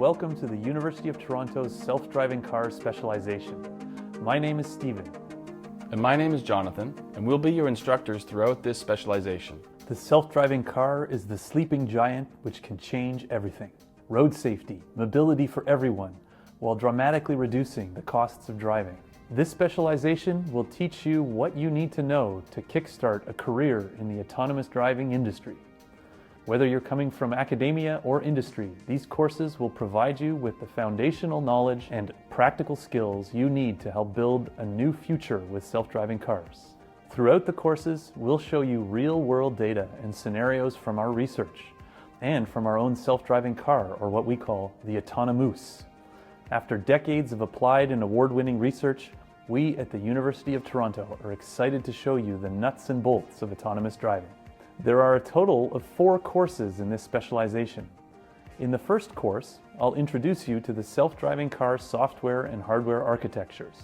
welcome to the University of Toronto's Self-Driving Car Specialization. My name is Stephen. And my name is Jonathan, and we'll be your instructors throughout this specialization. The self-driving car is the sleeping giant which can change everything. Road safety, mobility for everyone, while dramatically reducing the costs of driving. This specialization will teach you what you need to know to kickstart a career in the autonomous driving industry. Whether you're coming from academia or industry, these courses will provide you with the foundational knowledge and practical skills you need to help build a new future with self-driving cars. Throughout the courses, we'll show you real-world data and scenarios from our research and from our own self-driving car, or what we call the Autonomoose. After decades of applied and award-winning research, we at the University of Toronto are excited to show you the nuts and bolts of autonomous driving. There are a total of 4 courses in this specialization. In the first course, I'll introduce you to the self-driving car software and hardware architectures.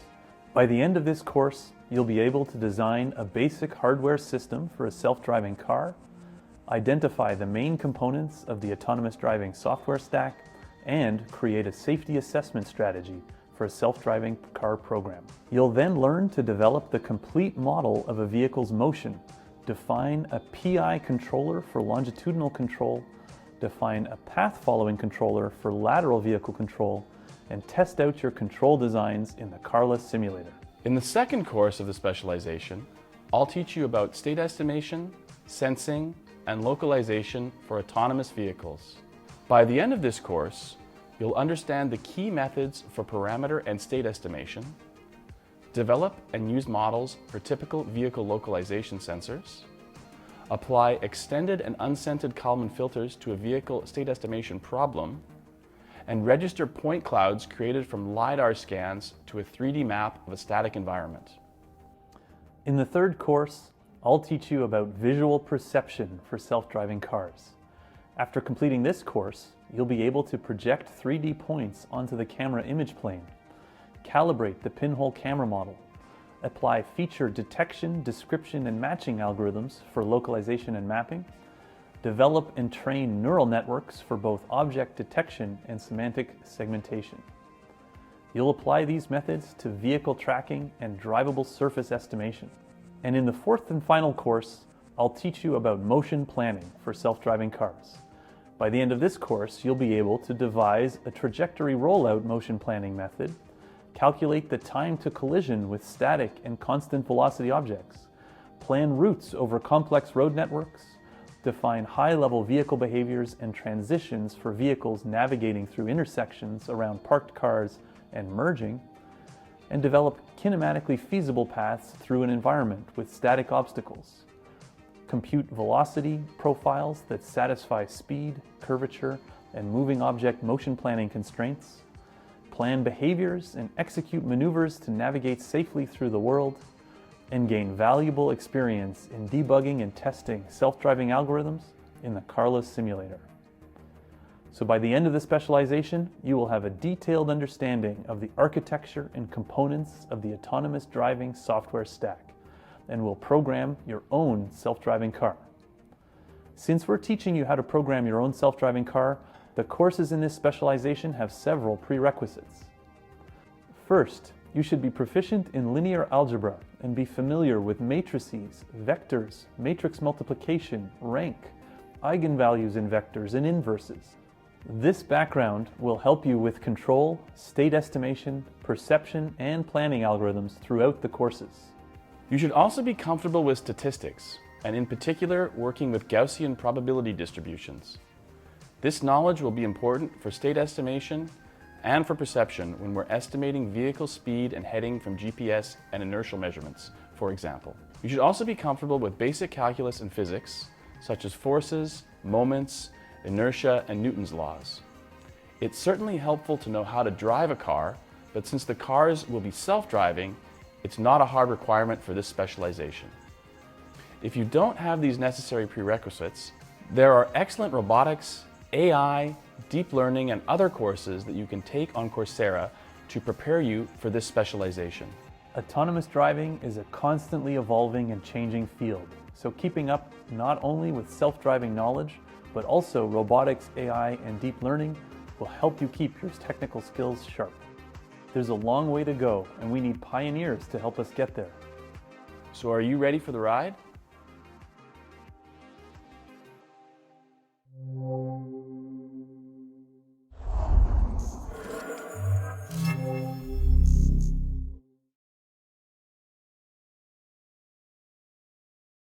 By the end of this course, you'll be able to design a basic hardware system for a self-driving car, identify the main components of the autonomous driving software stack, and create a safety assessment strategy for a self-driving car program. You'll then learn to develop the complete model of a vehicle's motion, define a PI controller for longitudinal control, define a path-following controller for lateral vehicle control, and test out your control designs in the carless simulator. In the second course of the specialization, I'll teach you about state estimation, sensing, and localization for autonomous vehicles. By the end of this course, you'll understand the key methods for parameter and state estimation, develop and use models for typical vehicle localization sensors, apply extended and unscented Kalman filters to a vehicle state estimation problem, and register point clouds created from LiDAR scans to a 3D map of a static environment. In the third course, I'll teach you about visual perception for self-driving cars. After completing this course, you'll be able to project 3D points onto the camera image plane, calibrate the pinhole camera model, apply feature detection, description, and matching algorithms for localization and mapping, develop and train neural networks for both object detection and semantic segmentation. You'll apply these methods to vehicle tracking and drivable surface estimation. And in the fourth and final course, I'll teach you about motion planning for self-driving cars. By the end of this course, you'll be able to devise a trajectory rollout motion planning method, calculate the time to collision with static and constant velocity objects, plan routes over complex road networks, define high-level vehicle behaviors and transitions for vehicles navigating through intersections around parked cars and merging, and develop kinematically feasible paths through an environment with static obstacles, compute velocity profiles that satisfy speed, curvature, and moving object motion planning constraints, plan behaviors and execute maneuvers to navigate safely through the world, and gain valuable experience in debugging and testing self-driving algorithms in the carless simulator. So by the end of the specialization, you will have a detailed understanding of the architecture and components of the autonomous driving software stack, and will program your own self-driving car. Since we're teaching you how to program your own self-driving car, the courses in this specialization have several prerequisites. First, you should be proficient in linear algebra and be familiar with matrices, vectors, matrix multiplication, rank, eigenvalues in vectors, and inverses. This background will help you with control, state estimation, perception, and planning algorithms throughout the courses. You should also be comfortable with statistics, and in particular, working with Gaussian probability distributions. This knowledge will be important for state estimation and for perception when we're estimating vehicle speed and heading from GPS and inertial measurements, for example. You should also be comfortable with basic calculus and physics, such as forces, moments, inertia, and Newton's laws. It's certainly helpful to know how to drive a car, but since the cars will be self-driving, it's not a hard requirement for this specialization. If you don't have these necessary prerequisites, there are excellent robotics, AI, deep learning, and other courses that you can take on Coursera to prepare you for this specialization. Autonomous driving is a constantly evolving and changing field, so keeping up not only with self-driving knowledge, but also robotics, AI, and deep learning will help you keep your technical skills sharp. There's a long way to go, and we need pioneers to help us get there. So are you ready for the ride?